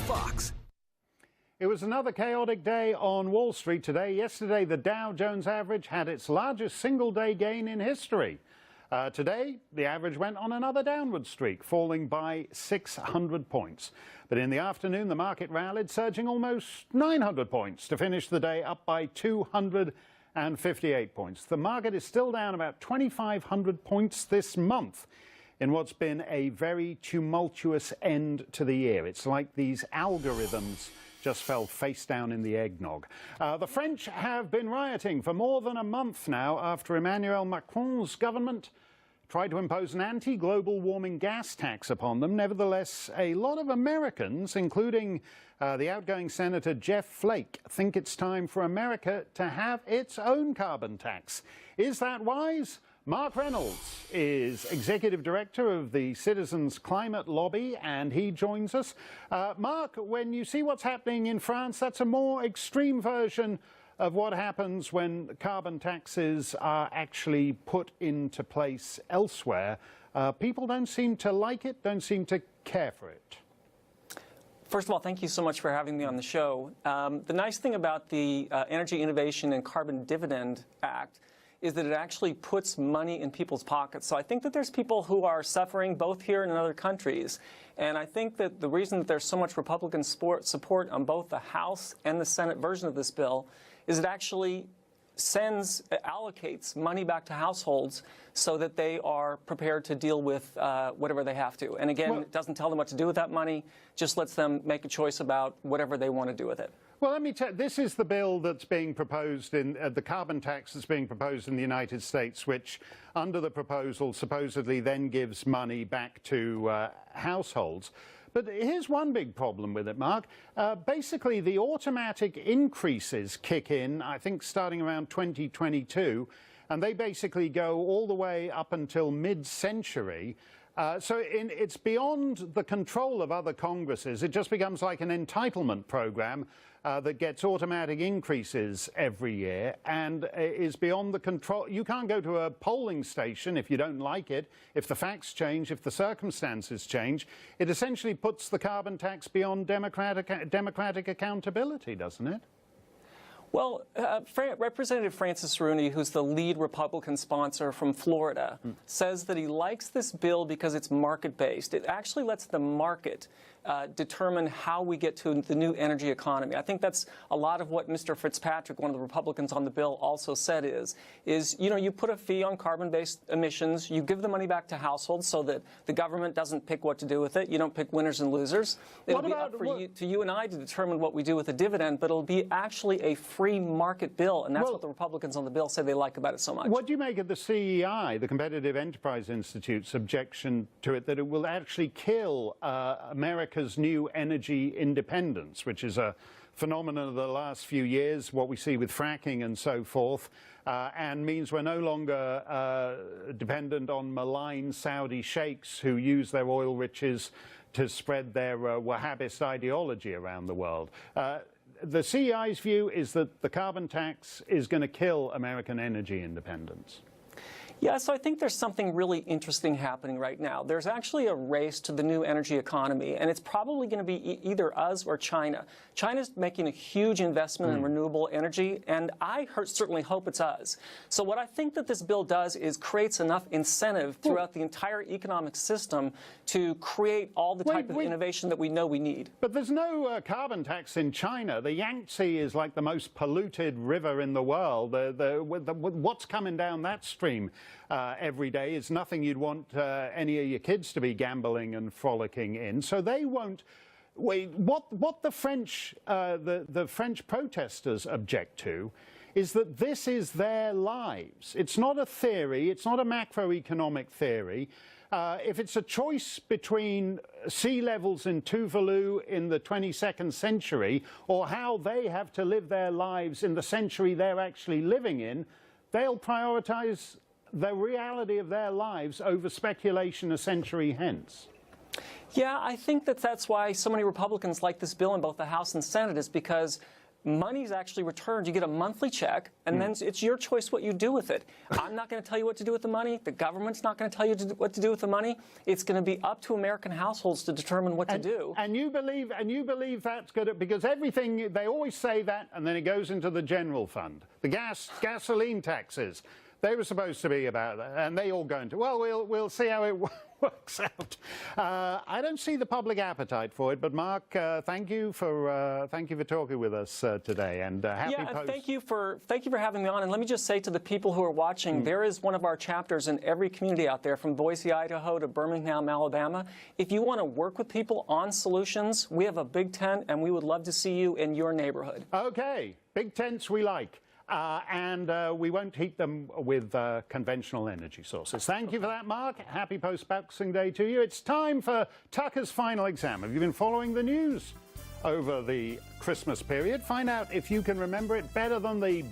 Fox. It was another chaotic day on Wall Street today. Yesterday, the Dow Jones average had its largest single-day gain in history. Today, the average went on another downward streak, falling by 600 points. But in the afternoon, the market rallied, surging almost 900 points to finish the day up by 258 points. The market is still down about 2,500 points this month in what's been a very tumultuous end to the year. It's like these algorithms just fell face down in the eggnog. The French have been rioting for more than a month now after Emmanuel Macron's government tried to impose an anti-global warming gas tax upon them. Nevertheless, a lot of Americans, including the outgoing Senator Jeff Flake, think it's time for America to have its own carbon tax. Is that wise? Mark Reynolds is Executive Director of the Citizens Climate Lobby, and he joins us. Mark, when you see what's happening in France, that's a more extreme version of what happens when carbon taxes are actually put into place elsewhere. People don't seem to like it, don't seem to care for it. First of all, thank you so much for having me on the show. The nice thing about the Energy Innovation and Carbon Dividend Act is that it actually puts money in people's pockets. So I think that there's people who are suffering both here and in other countries. And I think that the reason that there's so much Republican support on both the House and the Senate version of this bill is it actually allocates money back to households so that they are prepared to deal with whatever they have to. And again, it doesn't tell them what to do with that money, just lets them make a choice about whatever they want to do with it. Well, let me tell you, this is the bill that's being proposed in the carbon tax that's being proposed in the United States, which under the proposal supposedly then gives money back to households. But here's one big problem with it, Mark. Basically, the automatic increases kick in, I think, starting around 2022, and they basically go all the way up until mid-century. So it's beyond the control of other Congresses. It just becomes like an entitlement program that gets automatic increases every year and is beyond the control. You can't go to a polling station if you don't like it, if the facts change, if the circumstances change. It essentially puts the carbon tax beyond democratic accountability, doesn't it? Well, Representative Francis Rooney, who's the lead Republican sponsor from Florida, says that he likes this bill because it's market-based. It actually lets the market determine how we get to the new energy economy. I think that's a lot of what Mr. Fitzpatrick, one of the Republicans on the bill, also said is you know, you put a fee on carbon-based emissions, you give the money back to households so that the government doesn't pick what to do with it. You don't pick winners and losers. It'll be up for you and I to determine what we do with the dividend, but it'll be actually a free market bill, and that's what the Republicans on the bill say they like about it so much. What do you make of the CEI, the Competitive Enterprise Institute's objection to it, that it will actually kill America's new energy independence, which is a phenomenon of the last few years, what we see with fracking and so forth, and means we're no longer dependent on malign Saudi sheikhs who use their oil riches to spread their Wahhabist ideology around the world. The CEI's view is that the carbon tax is going to kill American energy independence. Yeah, so I think there's something really interesting happening right now. There's actually a race to the new energy economy, and it's probably going to be either us or China. China's making a huge investment in renewable energy, and I certainly hope it's us. So what I think that this bill does is creates enough incentive throughout the entire economic system to create all the type of innovation that we know we need. But there's no carbon tax in China. The Yangtze is like the most polluted river in the world. What's coming down that stream every day is nothing you'd want any of your kids to be gambling and frolicking in. So they won't. What the French protesters object to is that this is their lives. It's not a theory. It's not a macroeconomic theory. If it's a choice between sea levels in Tuvalu in the 22nd century or how they have to live their lives in the century they're actually living in, they'll prioritize the reality of their lives over speculation a century hence. Yeah, I think that that's why so many Republicans like this bill in both the House and Senate, is because money's actually returned. You get a monthly check, and then it's your choice what you do with it. I'm not going to tell you what to do with the money. The government's not going to tell you what to do with the money. It's going to be up to American households to determine what to do. And you believe that's good, because everything, they always say that, and then it goes into the general fund. The gasoline taxes, they were supposed to be about that, and they all go into, well, we'll see how it works out. I don't see the public appetite for it, but Mark, thank you for talking with us today, and happy post. And thank you for having me on. And let me just say to the people who are watching, there is one of our chapters in every community out there, from Boise, Idaho to Birmingham, Alabama. If you want to work with people on solutions, we have a big tent, and we would love to see you in your neighborhood. Okay, big tents we like. And we won't heat them with conventional energy sources. Thank you for that, Mark. Happy post-Boxing Day to you. It's time for Tucker's final exam. Have you been following the news over the Christmas period? Find out if you can remember it better than the